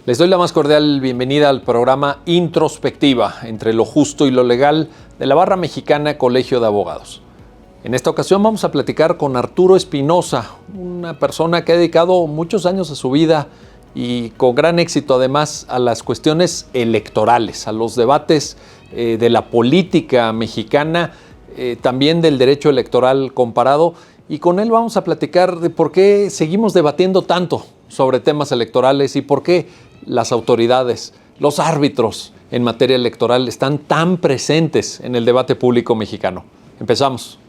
Les doy la más cordial bienvenida al programa Introspectiva, entre lo justo y lo legal, de la Barra Mexicana Colegio de Abogados. En esta ocasión vamos a platicar con Arturo Espinosa, una persona que ha dedicado muchos años a su vida y con gran éxito además a las cuestiones electorales, a los debates de la política mexicana, también del derecho electoral comparado. Y con él vamos a platicar de por qué seguimos debatiendo tanto sobre temas electorales y por qué las autoridades, los árbitros en materia electoral están tan presentes en el debate público mexicano. Empezamos.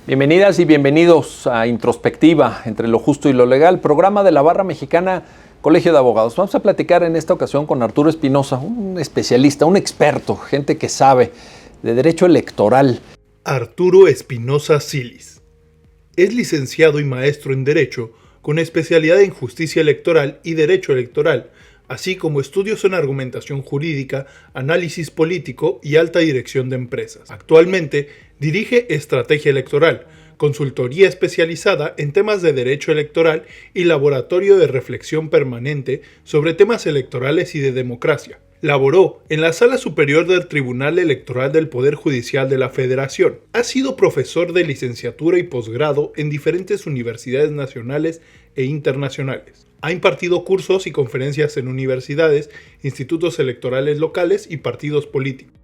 Bienvenidas y bienvenidos a Introspectiva, entre lo justo y lo legal, programa de la Barra Mexicana Colegio de Abogados. Vamos a platicar en esta ocasión con Arturo Espinosa, un especialista, un experto, gente que sabe de derecho electoral. Arturo Espinosa Silis. Es licenciado y maestro en Derecho, con especialidad en Justicia Electoral y Derecho Electoral, así como estudios en Argumentación Jurídica, Análisis Político y Alta Dirección de Empresas. Actualmente dirige Estrategia Electoral, consultoría especializada en temas de derecho electoral y laboratorio de reflexión permanente sobre temas electorales y de democracia. Laboró en la Sala Superior del Tribunal Electoral del Poder Judicial de la Federación. Ha sido profesor de licenciatura y posgrado en diferentes universidades nacionales e internacionales. Ha impartido cursos y conferencias en universidades, institutos electorales locales y partidos políticos.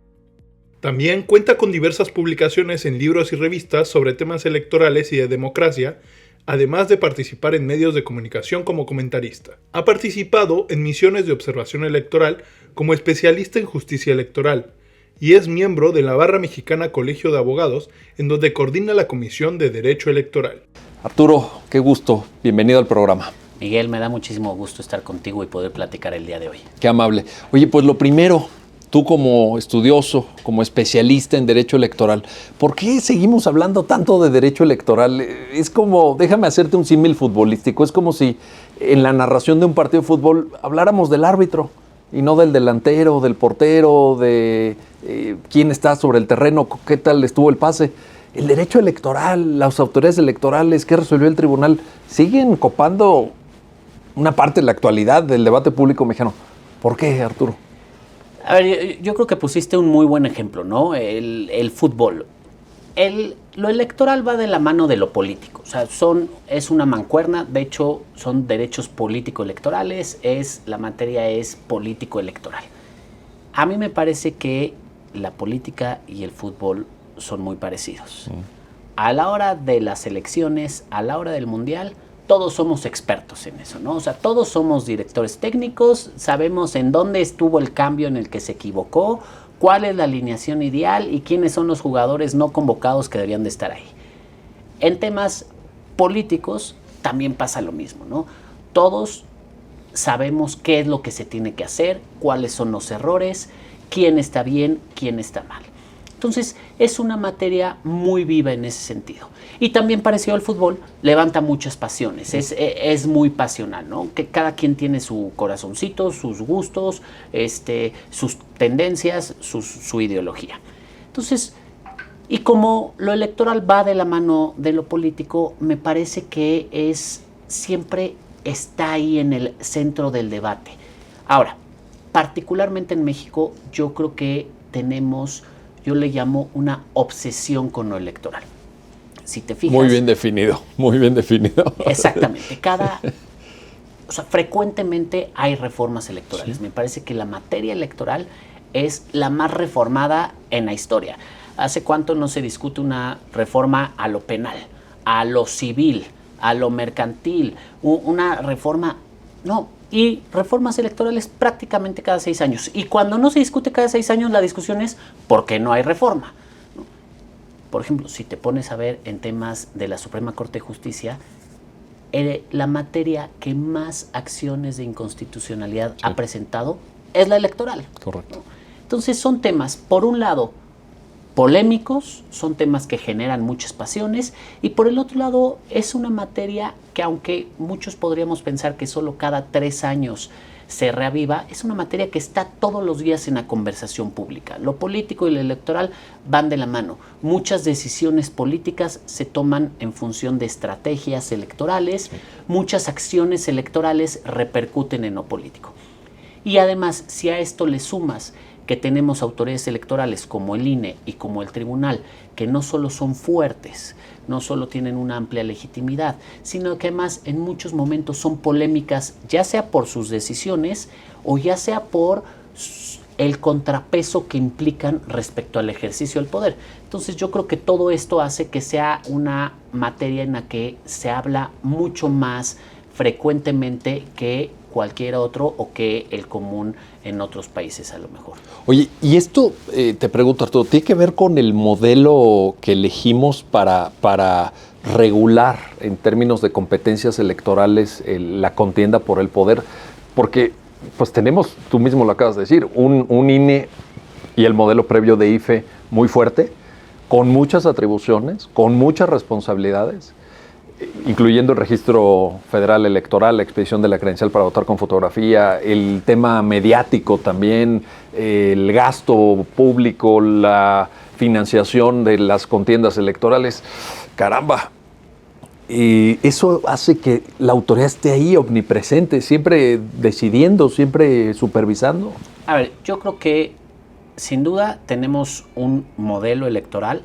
También cuenta con diversas publicaciones en libros y revistas sobre temas electorales y de democracia, además de participar en medios de comunicación como comentarista. Ha participado en misiones de observación electoral como especialista en justicia electoral y es miembro de la Barra Mexicana Colegio de Abogados, en donde coordina la Comisión de Derecho Electoral. Arturo, qué gusto. Bienvenido al programa. Miguel, me da muchísimo gusto estar contigo y poder platicar el día de hoy. Qué amable. Oye, pues lo primero, tú como estudioso, como especialista en derecho electoral, ¿por qué seguimos hablando tanto de derecho electoral? Es como, déjame hacerte un símil futbolístico, es como si en la narración de un partido de fútbol habláramos del árbitro y no del delantero, del portero, de quién está sobre el terreno, qué tal estuvo el pase. El derecho electoral, las autoridades electorales, qué resolvió el tribunal, siguen copando una parte de la actualidad del debate público mexicano. ¿Por qué, Arturo? A ver, yo creo que pusiste un muy buen ejemplo, ¿no? El fútbol. Lo electoral va de la mano de lo político. O sea, es una mancuerna. De hecho, son derechos político-electorales. La materia es político-electoral. A mí me parece que la política y el fútbol son muy parecidos. A la hora de las elecciones, a la hora del mundial, todos somos expertos en eso, ¿no? O sea, todos somos directores técnicos, sabemos en dónde estuvo el cambio en el que se equivocó, cuál es la alineación ideal y quiénes son los jugadores no convocados que deberían de estar ahí. En temas políticos también pasa lo mismo, ¿no? Todos sabemos qué es lo que se tiene que hacer, cuáles son los errores, quién está bien, quién está mal. Entonces, es una materia muy viva en ese sentido. Y también parecido al fútbol, levanta muchas pasiones, es muy pasional, ¿no? Que cada quien tiene su corazoncito, sus gustos, sus tendencias, su ideología. Entonces, y como lo electoral va de la mano de lo político, me parece que siempre está ahí en el centro del debate. Ahora, particularmente en México, yo creo que yo le llamo una obsesión con lo electoral. Si te fijas... Muy bien definido, muy bien definido. Exactamente. Frecuentemente hay reformas electorales. Sí. Me parece que la materia electoral es la más reformada en la historia. ¿Hace cuánto no se discute una reforma a lo penal, a lo civil, a lo mercantil? Una reforma... No. Y reformas electorales prácticamente cada 6 años. Y cuando no se discute cada 6 años, la discusión es ¿por qué no hay reforma? Por ejemplo, si te pones a ver en temas de la Suprema Corte de Justicia, la materia que más acciones de inconstitucionalidad ha presentado es la electoral. Correcto. Entonces son temas, por un lado, polémicos, son temas que generan muchas pasiones, y por el otro lado es una materia que, aunque muchos podríamos pensar que solo cada 3 años se reaviva, es una materia que está todos los días en la conversación pública. Lo político y lo electoral van de la mano. Muchas decisiones políticas se toman en función de estrategias electorales, muchas acciones electorales repercuten en lo político. Y además, si a esto le sumas que tenemos autoridades electorales como el INE y como el Tribunal, que no solo son fuertes, no solo tienen una amplia legitimidad, sino que además en muchos momentos son polémicas, ya sea por sus decisiones o ya sea por el contrapeso que implican respecto al ejercicio del poder. Entonces yo creo que todo esto hace que sea una materia en la que se habla mucho más frecuentemente que cualquier otro o que el común en otros países a lo mejor. Oye, y esto, te pregunto, Arturo, ¿tiene que ver con el modelo que elegimos para regular en términos de competencias electorales la contienda por el poder? Porque pues tenemos, tú mismo lo acabas de decir, un INE y el modelo previo de IFE muy fuerte, con muchas atribuciones, con muchas responsabilidades, incluyendo el registro federal electoral, la expedición de la credencial para votar con fotografía, el tema mediático también, el gasto público, la financiación de las contiendas electorales. Caramba, eso hace que la autoridad esté ahí omnipresente, siempre decidiendo, siempre supervisando. A ver, yo creo que sin duda tenemos un modelo electoral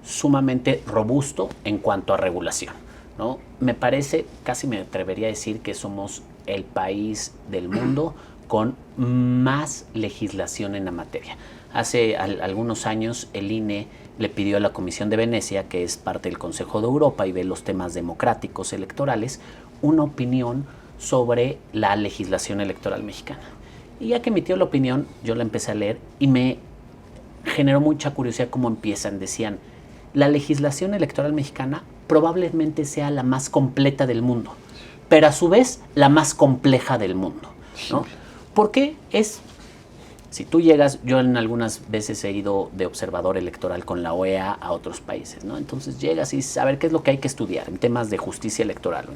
sumamente robusto en cuanto a regulación, ¿no? Me parece, casi me atrevería a decir que somos el país del mundo con más legislación en la materia. Hace algunos años el INE le pidió a la Comisión de Venecia, que es parte del Consejo de Europa y ve los temas democráticos electorales, una opinión sobre la legislación electoral mexicana. Y ya que emitió la opinión, yo la empecé a leer y me generó mucha curiosidad cómo empiezan. Decían, la legislación electoral mexicana probablemente sea la más completa del mundo, pero a su vez la más compleja del mundo, ¿no? Porque si tú llegas, yo en algunas veces he ido de observador electoral con la OEA a otros países, ¿no? Entonces llegas y a ver qué es lo que hay que estudiar en temas de justicia electoral,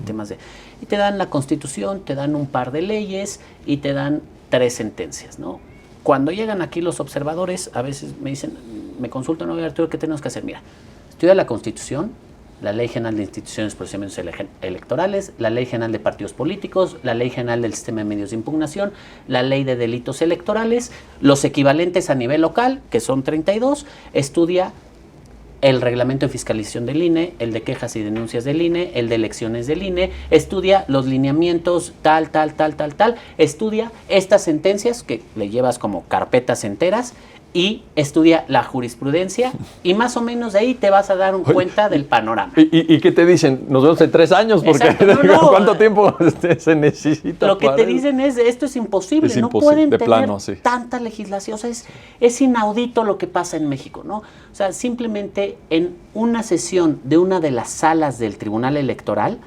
y te dan la Constitución, te dan un par de leyes y te dan 3 sentencias, ¿no? Cuando llegan aquí los observadores, a veces me dicen, me consultan, oye Arturo, ¿qué tenemos que hacer? Mira, estudia la Constitución, la Ley General de Instituciones y Procedimientos Electorales, la Ley General de Partidos Políticos, la Ley General del Sistema de Medios de Impugnación, la Ley de Delitos Electorales, los equivalentes a nivel local, que son 32, estudia el reglamento de fiscalización del INE, el de quejas y denuncias del INE, el de elecciones del INE, estudia los lineamientos tal, estudia estas sentencias que le llevas como carpetas enteras y estudia la jurisprudencia y más o menos de ahí te vas a dar cuenta del panorama. ¿Y qué te dicen? Nos vemos en 3 años porque ¿cuánto tiempo se necesita? Lo que te dicen es, esto es imposible, no pueden tener tanta legislación, o sea, es inaudito lo que pasa en México, ¿no? O sea, simplemente en una sesión de una de las salas del Tribunal Electoral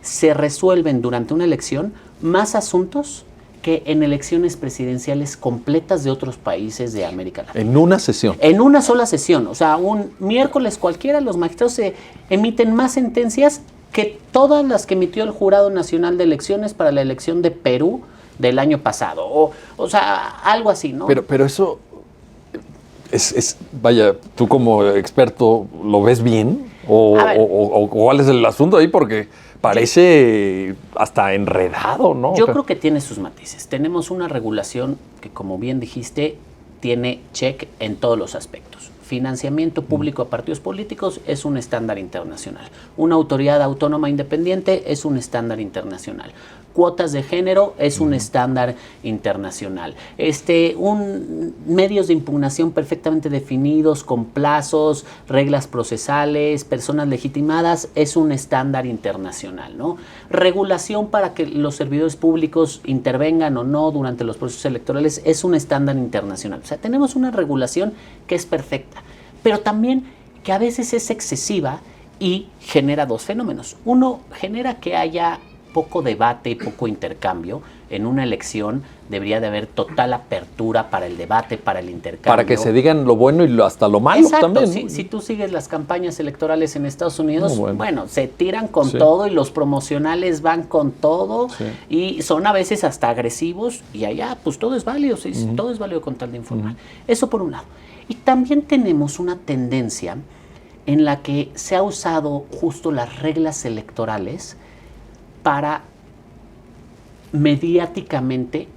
se resuelven durante una elección más asuntos que en elecciones presidenciales completas de otros países de América Latina. En una sesión. En una sola sesión. O sea, un miércoles cualquiera los magistrados se emiten más sentencias que todas las que emitió el Jurado Nacional de Elecciones para la elección de Perú del año pasado. O sea, algo así, ¿no? Pero eso vaya, tú como experto, ¿lo ves bien? ¿O cuál es el asunto ahí? Porque parece hasta enredado, ¿no? Yo creo que tiene sus matices. Tenemos una regulación que, como bien dijiste, tiene check en todos los aspectos. Financiamiento público a partidos políticos es un estándar internacional. Una autoridad autónoma independiente es un estándar internacional. Cuotas de género es un estándar internacional. Medios de impugnación perfectamente definidos, con plazos, reglas procesales, personas legitimadas, es un estándar internacional, ¿no? Regulación para que los servidores públicos intervengan o no durante los procesos electorales es un estándar internacional. O sea, tenemos una regulación que es perfecta, pero también que a veces es excesiva y genera 2 fenómenos. Uno, genera que haya poco debate y poco intercambio. En una elección debería de haber total apertura para el debate, para el intercambio. Para que se digan lo bueno y hasta lo malo. Exacto, también, ¿no? Si tú sigues las campañas electorales en Estados Unidos, bueno, se tiran con sí. todo y los promocionales van con todo, sí. y son a veces hasta agresivos, y allá pues todo es válido, ¿sí? Todo es válido con tal de informar. Eso por un lado. Y también tenemos una tendencia en la que se ha usado justo las reglas electorales para mediáticamente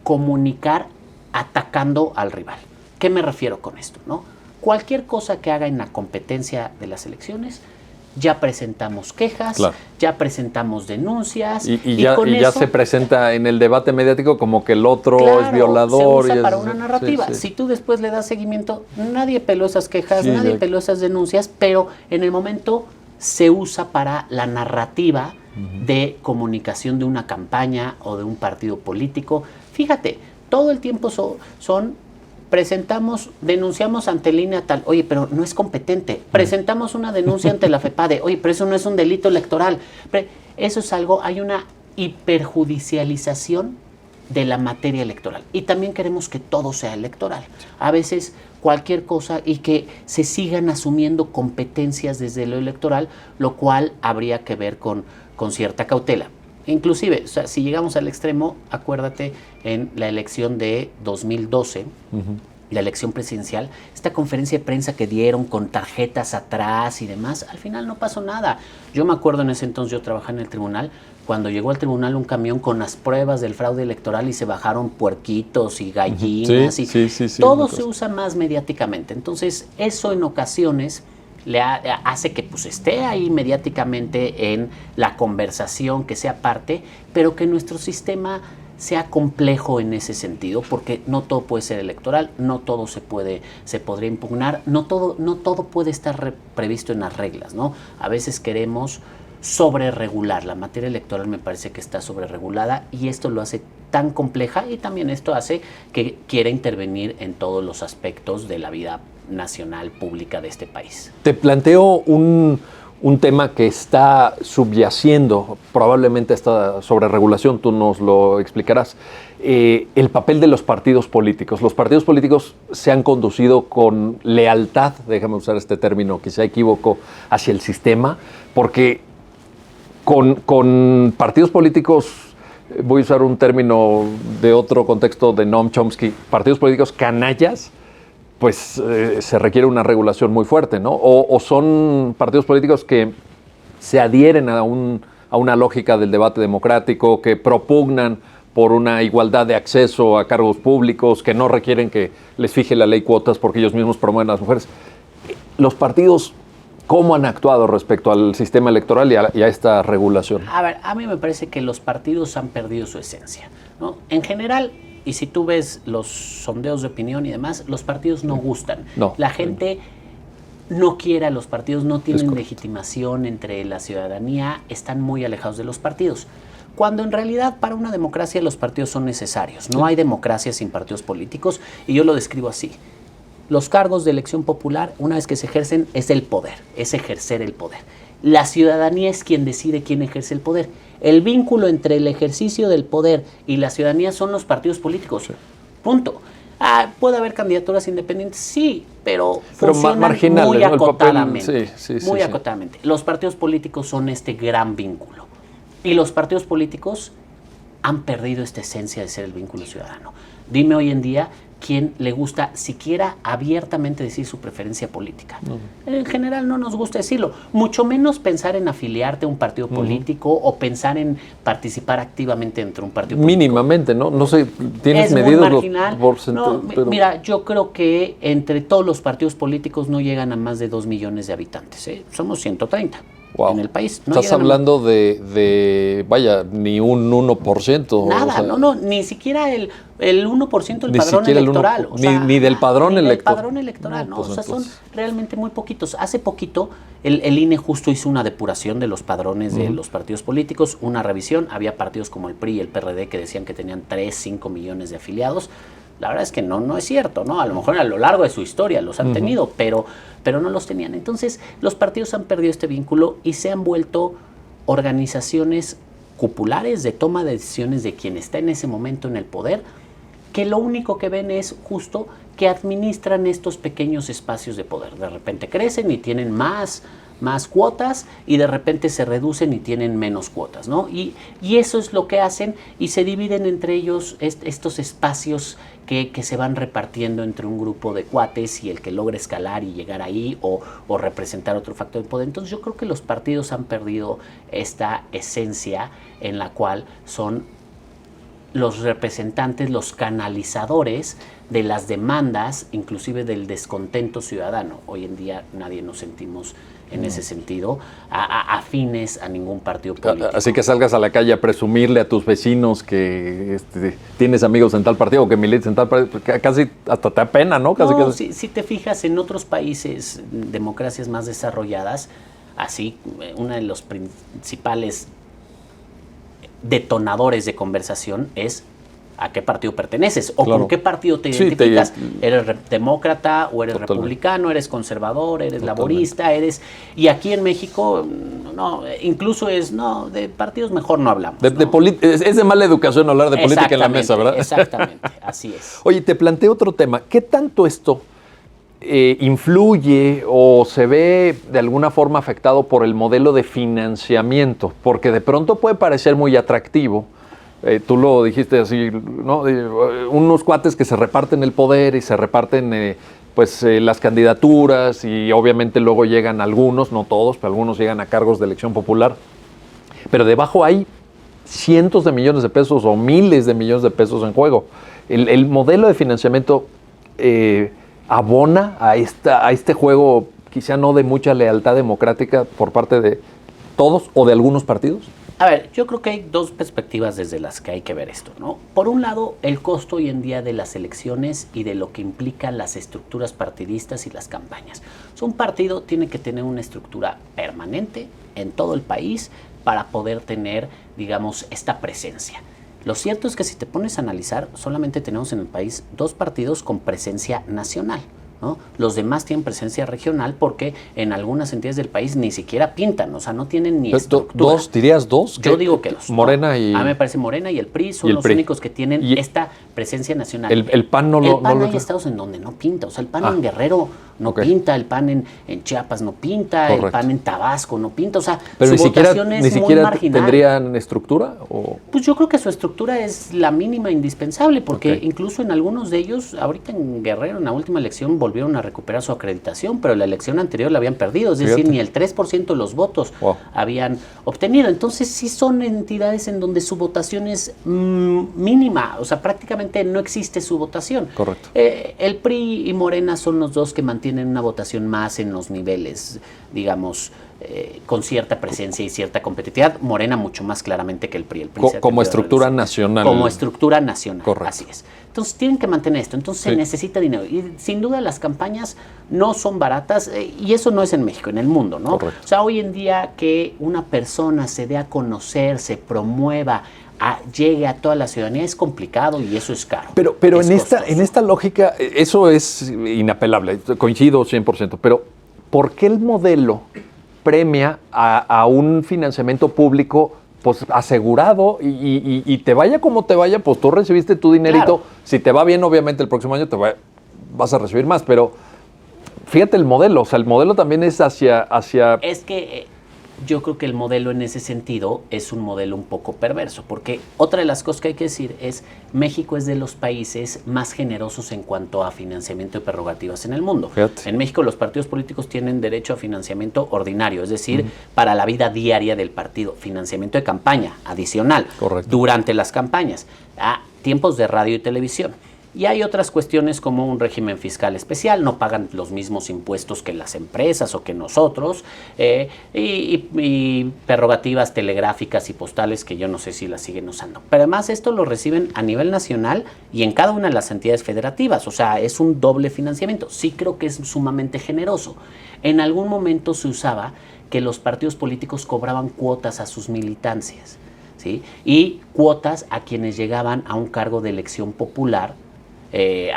comunicar atacando al rival. ¿Qué me refiero con esto, no? Cualquier cosa que haga en la competencia de las elecciones, ya presentamos quejas, claro. ya presentamos denuncias. Y ya se presenta en el debate mediático como que el otro claro, es violador. Se usa para una narrativa. Sí, sí. Si tú después le das seguimiento, nadie peló esas quejas, Sí, nadie peló esas denuncias, pero en el momento se usa para la narrativa de comunicación de una campaña o de un partido político. Fíjate, todo el tiempo presentamos, denunciamos ante el INE tal, oye, pero no es competente. Presentamos una denuncia ante la FEPADE, oye, pero eso no es un delito electoral. Eso es algo, hay una hiperjudicialización de la materia electoral. Y también queremos que todo sea electoral. A veces cualquier cosa, y que se sigan asumiendo competencias desde lo electoral, lo cual habría que ver con cierta cautela. Inclusive, o sea, si llegamos al extremo, acuérdate en la elección de 2012, la elección presidencial, esta conferencia de prensa que dieron con tarjetas atrás y demás, al final no pasó nada. Yo me acuerdo en ese entonces, yo trabajaba en el tribunal, cuando llegó al tribunal un camión con las pruebas del fraude electoral y se bajaron puerquitos y gallinas. Sí, todo se usa más mediáticamente. Entonces, eso en ocasiones hace que pues esté ahí mediáticamente en la conversación, que sea parte, pero que nuestro sistema sea complejo en ese sentido, porque no todo puede ser electoral, no todo se podría impugnar, no todo puede estar previsto en las reglas, ¿no? A veces queremos sobreregular. La materia electoral me parece que está sobreregulada, y esto lo hace tan compleja, y también esto hace que quiera intervenir en todos los aspectos de la vida nacional pública de este país. Te planteo un tema que está subyaciendo probablemente esta sobreregulación, tú nos lo explicarás, el papel de los partidos políticos. Los partidos políticos se han conducido con lealtad, déjame usar este término, quizá equívoco, hacia el sistema, porque con partidos políticos, voy a usar un término de otro contexto de Noam Chomsky, partidos políticos canallas, pues se requiere una regulación muy fuerte, ¿no? O son partidos políticos que se adhieren a una lógica del debate democrático, que propugnan por una igualdad de acceso a cargos públicos, que no requieren que les fije la ley cuotas porque ellos mismos promueven a las mujeres. Los partidos, ¿cómo han actuado respecto al sistema electoral y a esta regulación? A ver, a mí me parece que los partidos han perdido su esencia, ¿no? En general, y si tú ves los sondeos de opinión y demás, los partidos no gustan. No. La gente no quiere a los partidos, no tienen legitimación entre la ciudadanía, están muy alejados de los partidos. Cuando en realidad para una democracia los partidos son necesarios. No hay democracia sin partidos políticos, y yo lo describo así. Los cargos de elección popular, una vez que se ejercen, es el poder, es ejercer el poder. La ciudadanía es quien decide quién ejerce el poder. El vínculo entre el ejercicio del poder y la ciudadanía son los partidos políticos. Sí. Punto. ¿Puede haber candidaturas independientes? Sí, pero funcionan muy acotadamente. Muy acotadamente. Los partidos políticos son este gran vínculo. Y los partidos políticos han perdido esta esencia de ser el vínculo ciudadano. Dime hoy en día quién le gusta siquiera abiertamente decir su preferencia política. En general no nos gusta decirlo, mucho menos pensar en afiliarte a un partido político o pensar en participar activamente dentro de un partido político. Mínimamente, ¿no? No sé, ¿tienes medidos? Es muy marginal. Mira, yo creo que entre todos los partidos políticos no llegan a más de 2 millones de habitantes, ¿eh? Somos 130. Wow. En el país. No estás hablando de, vaya, ni un 1%. Nada, no, ni siquiera el 1% del padrón electoral. Ni del padrón electoral. Del padrón electoral, ¿no? Pues, o sea, son realmente muy poquitos. Hace poquito el INE justo hizo una depuración de los padrones de los partidos políticos, una revisión. Había partidos como el PRI y el PRD que decían que tenían 3, 5 millones de afiliados. La verdad es que no es cierto, ¿no? A lo mejor a lo largo de su historia los han tenido, pero no los tenían. Entonces, los partidos han perdido este vínculo y se han vuelto organizaciones cupulares de toma de decisiones de quien está en ese momento en el poder, que lo único que ven es justo que administran estos pequeños espacios de poder. De repente crecen y tienen más cuotas y de repente se reducen y tienen menos cuotas, ¿no? Y eso es lo que hacen y se dividen entre ellos estos espacios que se van repartiendo entre un grupo de cuates y el que logra escalar y llegar ahí o representar otro factor de poder. Entonces yo creo que los partidos han perdido esta esencia en la cual son los representantes, los canalizadores de las demandas, inclusive del descontento ciudadano. Hoy en día nadie nos sentimos en ese sentido afines a ningún partido político. Así que salgas a la calle a presumirle a tus vecinos que tienes amigos en tal partido o que militas en tal partido, casi hasta te da pena, ¿no? Casi No, si te fijas en otros países, democracias más desarrolladas, así, uno de los principales detonadores de conversación es a qué partido perteneces o con qué partido te identificas. ¿Eres demócrata o eres republicano? ¿Eres conservador? ¿Eres laborista? Y aquí en México, no, incluso de partidos mejor no hablamos. Es de mala educación hablar de política en la mesa, ¿verdad? Exactamente, así es. Oye, te planteo otro tema. ¿Qué tanto esto influye o se ve de alguna forma afectado por el modelo de financiamiento? Porque de pronto puede parecer muy atractivo. Tú lo dijiste así, ¿no? Unos cuates que se reparten el poder y se reparten las candidaturas y obviamente luego llegan algunos, no todos, pero algunos llegan a cargos de elección popular. Pero debajo hay cientos de millones de pesos o miles de millones de pesos en juego. El modelo de financiamiento abona a este juego quizá no de mucha lealtad democrática por parte de todos o de algunos partidos. A ver, yo creo que hay dos perspectivas desde las que hay que ver esto, ¿no? Por un lado, el costo hoy en día de las elecciones y de lo que implican las estructuras partidistas y las campañas. Un partido tiene que tener una estructura permanente en todo el país para poder tener, digamos, esta presencia. Lo cierto es que si te pones a analizar, solamente tenemos en el país 2 partidos con presencia nacional, ¿no? Los demás tienen presencia regional porque en algunas entidades del país ni siquiera pintan, o sea, no tienen ni estructura. ¿Dirías 2? Yo digo que 2. Morena y... A mí me parece Morena y el PRI son los únicos que tienen esta presencia nacional. El PAN no lo... El PAN hay estados en donde no pinta, o sea, el PAN en Guerrero no pinta, el PAN en Chiapas no pinta, correcto. El PAN en Tabasco no pinta, o sea, pero su votación es muy marginal. ¿Tendrían estructura? ¿O? Pues yo creo que su estructura es la mínima indispensable, porque incluso en algunos de ellos, ahorita en Guerrero, en la última elección, volvieron a recuperar su acreditación, pero la elección anterior la habían perdido, es decir, ni el 3% de los votos habían obtenido. Entonces sí son entidades en donde su votación es mínima, o sea, prácticamente no existe su votación. Correcto. El PRI y Morena son los dos que mantienen una votación más en los niveles, digamos, con cierta presencia y cierta competitividad. Morena mucho más claramente que el PRI. Como estructura nacional. Como estructura nacional, correcto. Así es. Entonces tienen que mantener esto, entonces se necesita dinero. Y sin duda las campañas no son baratas, y eso no es en México, en el mundo, ¿no? Correcto. O sea, hoy en día que una persona se dé a conocer, se promueva, llegue a toda la ciudadanía es complicado y eso es caro. Pero en esta lógica, eso es inapelable, coincido 100%, pero ¿por qué el modelo premia a un financiamiento público pues asegurado y te vaya como te vaya, pues tú recibiste tu dinerito, claro. Si te va bien obviamente el próximo año vas a recibir más, pero fíjate el modelo, o sea, el modelo también es hacia... Es que... Yo creo que el modelo en ese sentido es un modelo un poco perverso, porque otra de las cosas que hay que decir es México es de los países más generosos en cuanto a financiamiento de prerrogativas en el mundo. Fíjate. En México los partidos políticos tienen derecho a financiamiento ordinario, es decir, para la vida diaria del partido, financiamiento de campaña adicional. Correcto. Durante las campañas, a tiempos de radio y televisión. Y hay otras cuestiones como un régimen fiscal especial, no pagan los mismos impuestos que las empresas o que nosotros, y prerrogativas telegráficas y postales que yo no sé si las siguen usando. Pero además esto lo reciben a nivel nacional y en cada una de las entidades federativas, o sea, es un doble financiamiento. Sí creo que es sumamente generoso. En algún momento se usaba que los partidos políticos cobraban cuotas a sus militancias, ¿sí? Y cuotas a quienes llegaban a un cargo de elección popular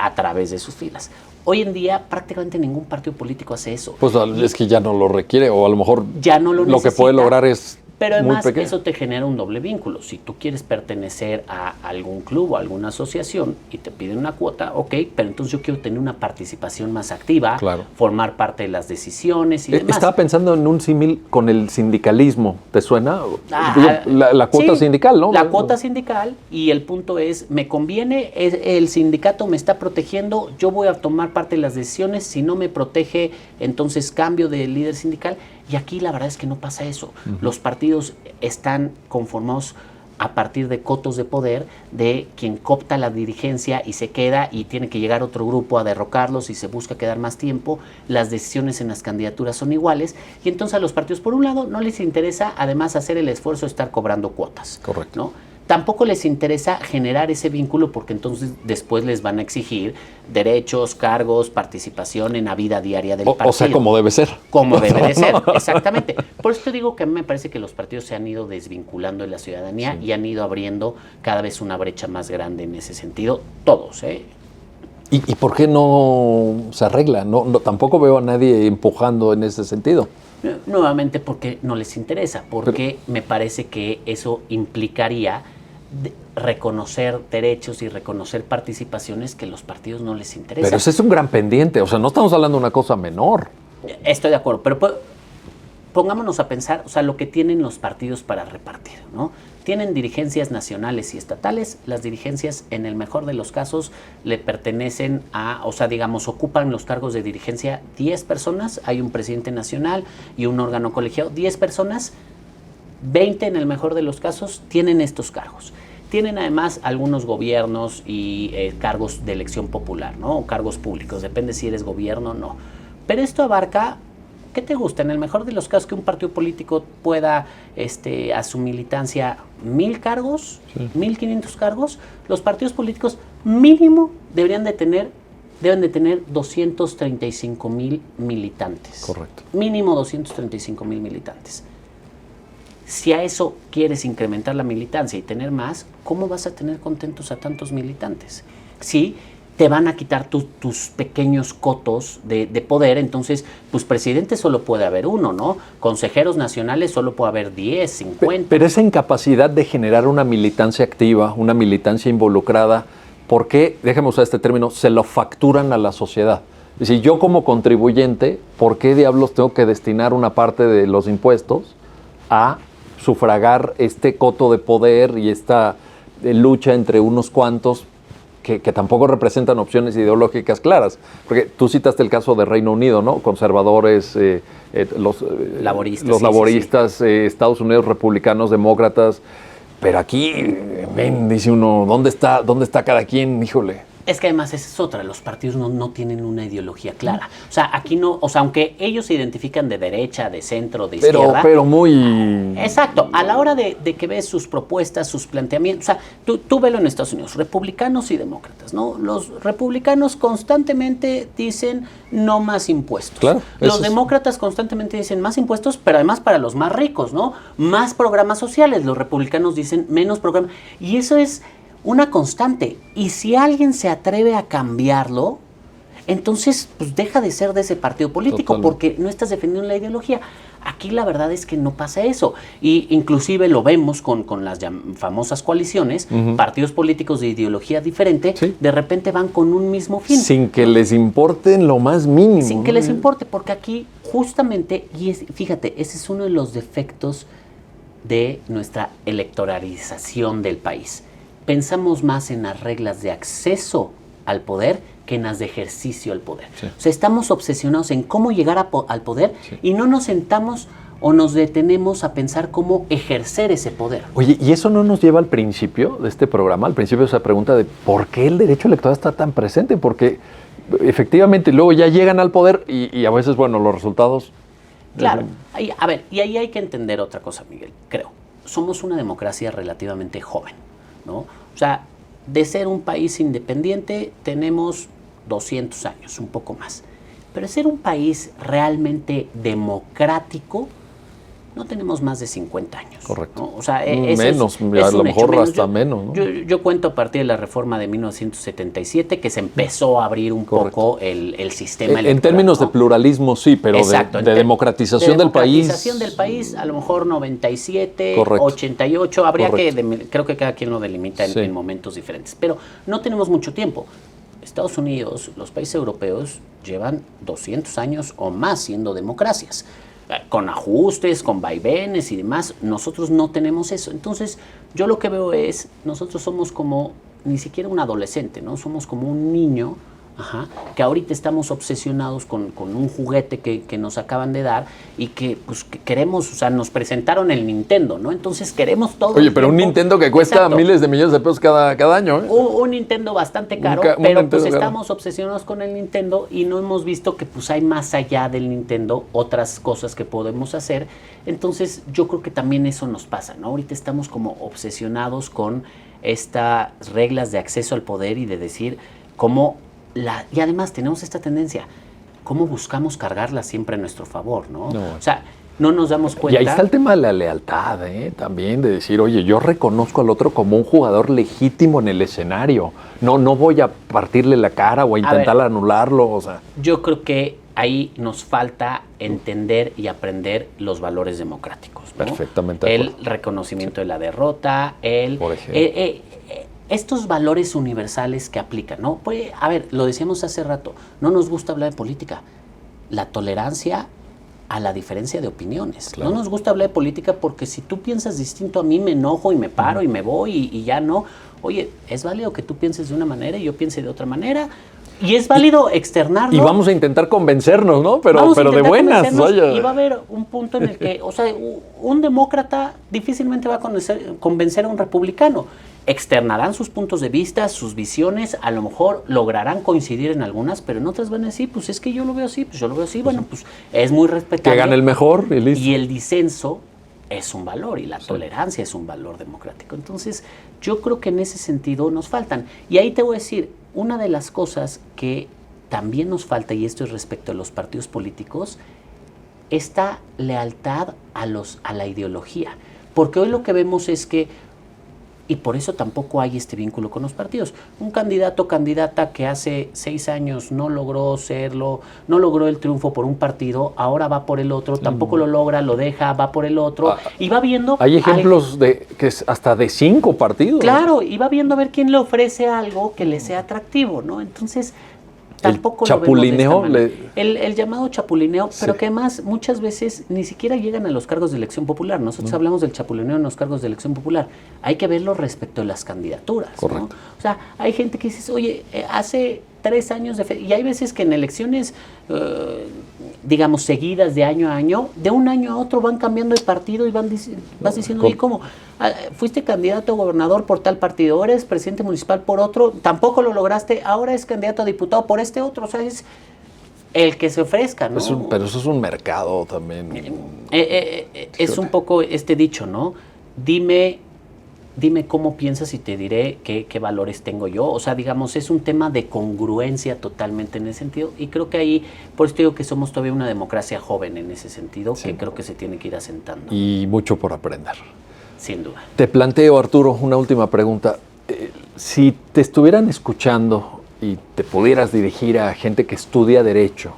a través de sus filas. Hoy en día prácticamente ningún partido político hace eso. Pues es que ya no lo requiere o a lo mejor ya no lo que puede lograr es Pero además pequeño. eso te genera un doble vínculo. Si tú quieres pertenecer a algún club o alguna asociación y te piden una cuota, ok, pero entonces yo quiero tener una participación más activa, Claro. formar parte de las decisiones y demás. Estaba pensando en un símil con el sindicalismo. ¿Te suena? Ah, La cuota sí, sindical, ¿no? La cuota sindical, y el punto es, me conviene, el sindicato me está protegiendo, yo voy a tomar parte de las decisiones, si no me protege, entonces cambio de líder sindical. Y aquí la verdad es que no pasa eso. Los partidos están conformados a partir de cotos de poder de quien coopta la dirigencia y se queda, y tiene que llegar otro grupo a derrocarlos y se busca quedar más tiempo. Las decisiones en las candidaturas son iguales, y entonces a los partidos, por un lado, no les interesa además hacer el esfuerzo de estar cobrando cuotas. Correcto. ¿No? Tampoco les interesa generar ese vínculo, porque entonces después les van a exigir derechos, cargos, participación en la vida diaria del partido. O sea, como debe ser. Como debe de ser, exactamente. Por eso te digo que a mí me parece que los partidos se han ido desvinculando de la ciudadanía, sí, y han ido abriendo cada vez una brecha más grande en ese sentido, todos, ¿eh? ¿Y por qué no se arregla? No, tampoco veo a nadie empujando en ese sentido. Nuevamente porque no les interesa, porque me parece que eso implicaría reconocer derechos y reconocer participaciones que a los partidos no les interesa. Pero ese es un gran pendiente, o sea, no estamos hablando de una cosa menor. Estoy de acuerdo, pero pongámonos a pensar, o sea, lo que tienen los partidos para repartir, ¿no? Tienen dirigencias nacionales y estatales. Las dirigencias, en el mejor de los casos, le pertenecen a, o sea, digamos, ocupan los cargos de dirigencia 10 personas, hay un presidente nacional y un órgano colegiado, 10 personas, 20 en el mejor de los casos tienen estos cargos. Tienen además algunos gobiernos y cargos de elección popular, ¿no? O cargos públicos, depende si eres gobierno o no. Pero esto abarca, ¿qué te gusta? En el mejor de los casos, que un partido político pueda, a su militancia, 1,000 cargos, sí, 1,500 cargos. Los partidos políticos mínimo deben de tener 235,000 militantes. Correcto. Mínimo 235,000 militantes. Si a eso quieres incrementar la militancia y tener más, ¿cómo vas a tener contentos a tantos militantes? Sí, te van a quitar tus pequeños cotos de poder. Entonces, pues presidente solo puede haber uno, ¿no? Consejeros nacionales solo puede haber 10, 50. Pero esa incapacidad de generar una militancia activa, una militancia involucrada, ¿por qué, déjame usar este término, se lo facturan a la sociedad? Es decir, yo como contribuyente, ¿por qué diablos tengo que destinar una parte de los impuestos a sufragar este coto de poder y esta lucha entre unos cuantos que tampoco representan opciones ideológicas claras? Porque tú citaste el caso de Reino Unido, ¿no? Conservadores, los laboristas, sí. Estados Unidos, republicanos, demócratas. Pero aquí, dice uno, ¿dónde está cada quien? Híjole. Es que además esa es otra, los partidos no tienen una ideología clara. O sea, aquí no, o sea, aunque ellos se identifican de derecha, de centro, de izquierda. Pero muy... Exacto, a la hora de que ves sus propuestas, sus planteamientos, o sea, tú velo en Estados Unidos, republicanos y demócratas, ¿no? Los republicanos constantemente dicen no más impuestos. Claro, los demócratas constantemente dicen más impuestos, pero además para los más ricos, ¿no? Más programas sociales. Los republicanos dicen menos programas. Y eso es una constante, y si alguien se atreve a cambiarlo, entonces pues deja de ser de ese partido político. Totalmente. Porque no estás defendiendo la ideología. Aquí la verdad es que no pasa eso, y inclusive lo vemos con las famosas coaliciones, partidos políticos de ideología diferente, sí, de repente van con un mismo fin. Sin que les importe en lo más mínimo. Sin que les importe, porque aquí justamente, fíjate, ese es uno de los defectos de nuestra electoralización del país. Pensamos más en las reglas de acceso al poder que en las de ejercicio al poder. Sí. O sea, estamos obsesionados en cómo llegar al poder, sí, y no nos sentamos o nos detenemos a pensar cómo ejercer ese poder. Oye, ¿y eso no nos lleva al principio de este programa, al principio de esa pregunta de por qué el derecho electoral está tan presente? Porque efectivamente luego ya llegan al poder y a veces, bueno, los resultados... Claro. A ver, y ahí hay que entender otra cosa, Miguel, creo. Somos una democracia relativamente joven, ¿no? O sea, de ser un país independiente tenemos 200 años, un poco más. Pero ser un país realmente democrático no tenemos más de 50 años. Correcto. ¿no? O sea, menos, a lo mejor hasta menos. ¿no? Yo cuento a partir de la reforma de 1977 que se empezó a abrir un poco el sistema electoral. En términos de pluralismo, sí, pero Exacto, de democratización del país. Democratización del país, a lo mejor 97, Correcto. 88, habría Correcto. creo que cada quien lo delimita Sí. en momentos diferentes. Pero no tenemos mucho tiempo. Estados Unidos, los países europeos llevan 200 años o más siendo democracias, con ajustes, con vaivenes y demás. Nosotros no tenemos eso. Entonces, yo lo que veo es, nosotros somos como ni siquiera un adolescente, ¿no? Somos como un niño, que ahorita estamos obsesionados con un juguete que nos acaban de dar y que pues que queremos, o sea, nos presentaron el Nintendo, ¿no? Entonces queremos todo. Oye, pero un Nintendo que cuesta Exacto. miles de millones de pesos cada año, ¿eh? Un Nintendo bastante caro, un pero Nintendo pues caro. estamos obsesionados con el Nintendo y no hemos visto que pues hay más allá del Nintendo otras cosas que podemos hacer. Entonces yo creo que también eso nos pasa, ¿no? Ahorita estamos como obsesionados con estas reglas de acceso al poder y de decir cómo y además tenemos esta tendencia, cómo buscamos cargarla siempre a nuestro favor, ¿no? O sea, no nos damos cuenta. Y ahí está el tema de la lealtad, también de decir, oye, yo reconozco al otro como un jugador legítimo en el escenario. No voy a partirle la cara o a intentar anularlo. O sea. Yo creo que ahí nos falta entender y aprender los valores democráticos, ¿no? Perfectamente. El reconocimiento de la derrota, Por ejemplo. Estos valores universales que aplican, ¿no? Pues, a ver, lo decíamos hace rato, no nos gusta hablar de política. La tolerancia a la diferencia de opiniones. Claro. No nos gusta hablar de política porque si tú piensas distinto a mí me enojo y me paro y me voy y ya no. Oye, es válido que tú pienses de una manera y yo piense de otra manera. Y es válido externarlo. Y vamos a intentar convencernos, ¿no? Pero de buenas. Vaya. Y va a haber un punto en el que, o sea, un demócrata difícilmente va a convencer a un republicano. Externarán sus puntos de vista, sus visiones, a lo mejor lograrán coincidir en algunas, pero en otras van a decir, pues es que yo lo veo así, pues yo lo veo así, bueno, pues es muy respetable. Que gane el mejor y listo. Y el disenso es un valor y la tolerancia es un valor democrático. Entonces, yo creo que en ese sentido nos faltan. Y ahí te voy a decir, una de las cosas que también nos falta, y esto es respecto a los partidos políticos, esta lealtad a la ideología. Porque hoy lo que vemos es que, y por eso tampoco hay este vínculo con los partidos. Un candidato o candidata que hace 6 años no logró serlo, no logró el triunfo por un partido, ahora va por el otro, tampoco lo logra, lo deja, va por el otro, y va viendo... Hay ejemplos de que es hasta de 5 partidos. Claro, y va viendo a ver quién le ofrece algo que le sea atractivo, ¿no? Entonces... Tampoco el chapulineo, lo vemos de esta manera. El llamado chapulineo, pero que además muchas veces ni siquiera llegan a los cargos de elección popular. Nosotros hablamos del chapulineo en los cargos de elección popular. Hay que verlo respecto a las candidaturas, ¿no? O sea, hay gente que dice, oye, hace 3 años y hay veces que en elecciones, digamos, seguidas de año a año, de un año a otro van cambiando de partido y vas diciendo, oye, ¿cómo? Fuiste candidato a gobernador por tal partido, ahora eres presidente municipal por otro, tampoco lo lograste, ahora es candidato a diputado por este otro, o sea, es el que se ofrezca, ¿no? Pero eso es un mercado también. Es un poco este dicho, ¿no? Dime cómo piensas y te diré qué valores tengo yo. O sea, digamos, es un tema de congruencia totalmente en ese sentido. Y creo que ahí, por eso digo que somos todavía una democracia joven en ese sentido, que creo que se tiene que ir asentando. Y mucho por aprender. Sin duda. Te planteo, Arturo, una última pregunta. Si te estuvieran escuchando y te pudieras dirigir a gente que estudia Derecho,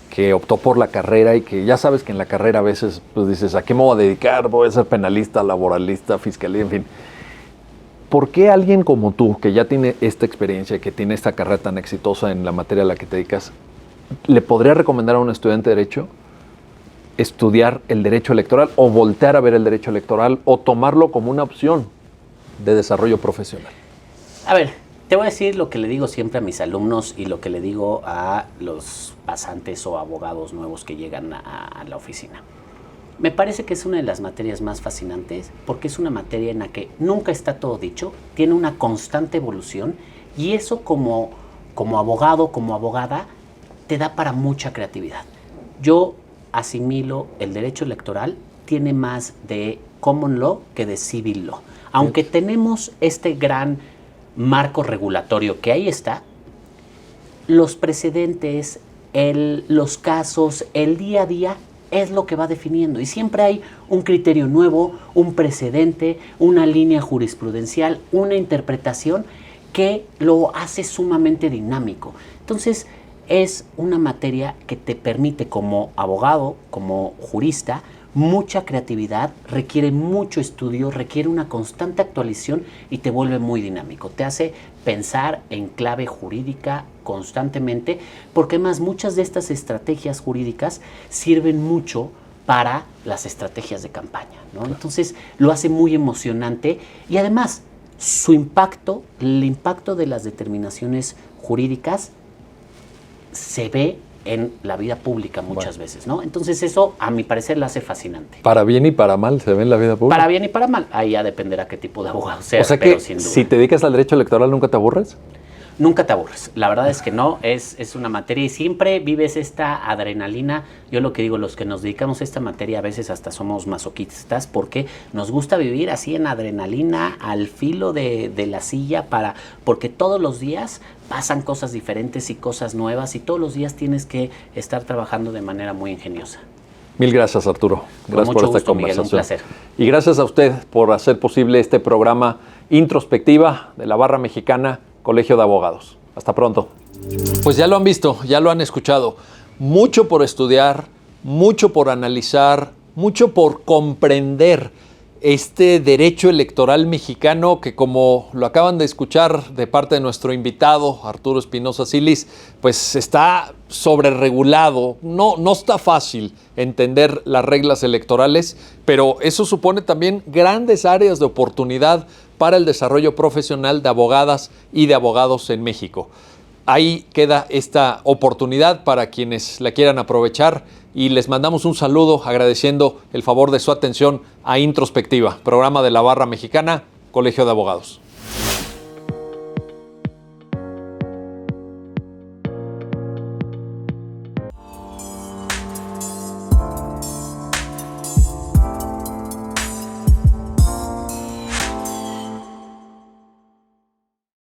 que optó por la carrera y que ya sabes que en la carrera a veces pues dices, ¿a qué me voy a dedicar? Voy a ser penalista, laboralista, fiscalía, en fin. ¿Por qué alguien como tú, que ya tiene esta experiencia, que tiene esta carrera tan exitosa en la materia a la que te dedicas, le podría recomendar a un estudiante de Derecho estudiar el derecho electoral o voltear a ver el derecho electoral o tomarlo como una opción de desarrollo profesional? A ver, te voy a decir lo que le digo siempre a mis alumnos y lo que le digo a los pasantes o abogados nuevos que llegan a la oficina. Me parece que es una de las materias más fascinantes porque es una materia en la que nunca está todo dicho, tiene una constante evolución y eso como abogado, como abogada, te da para mucha creatividad. Yo asimilo el derecho electoral, tiene más de common law que de civil law. Aunque tenemos este gran marco regulatorio que ahí está, los precedentes, los casos, el día a día es lo que va definiendo. Y siempre hay un criterio nuevo, un precedente, una línea jurisprudencial, una interpretación que lo hace sumamente dinámico. Entonces, es una materia que te permite como abogado, como jurista, mucha creatividad, requiere mucho estudio, requiere una constante actualización y te vuelve muy dinámico. Te hace pensar en clave jurídica constantemente, porque además muchas de estas estrategias jurídicas sirven mucho para las estrategias de campaña, ¿no? Entonces lo hace muy emocionante y además su impacto, el impacto de las determinaciones jurídicas se ve en la vida pública muchas veces, ¿no? Entonces eso, a mi parecer, la hace fascinante. ¿Para bien y para mal se ve en la vida pública? Para bien y para mal. Ahí ya dependerá qué tipo de abogado seas, o sea pero que sin duda. si te dedicas al derecho electoral, ¿nunca te aburres? Nunca te aburres. La verdad es que no, es una materia y siempre vives esta adrenalina. Yo lo que digo, los que nos dedicamos a esta materia a veces hasta somos masoquistas porque nos gusta vivir así en adrenalina, al filo de la silla, porque todos los días pasan cosas diferentes y cosas nuevas y todos los días tienes que estar trabajando de manera muy ingeniosa. Mil gracias, Arturo. Gracias por esta conversación. Miguel, un placer. Y gracias a usted por hacer posible este programa Introspectiva de la Barra Mexicana Colegio de Abogados. Hasta pronto. Pues ya lo han visto, ya lo han escuchado. Mucho por estudiar, mucho por analizar, mucho por comprender este derecho electoral mexicano que, como lo acaban de escuchar de parte de nuestro invitado, Arturo Espinosa Silis, pues está sobreregulado. No está fácil entender las reglas electorales, pero eso supone también grandes áreas de oportunidad para el desarrollo profesional de abogadas y de abogados en México. Ahí queda esta oportunidad para quienes la quieran aprovechar y les mandamos un saludo agradeciendo el favor de su atención a Introspectiva, programa de la Barra Mexicana, Colegio de Abogados.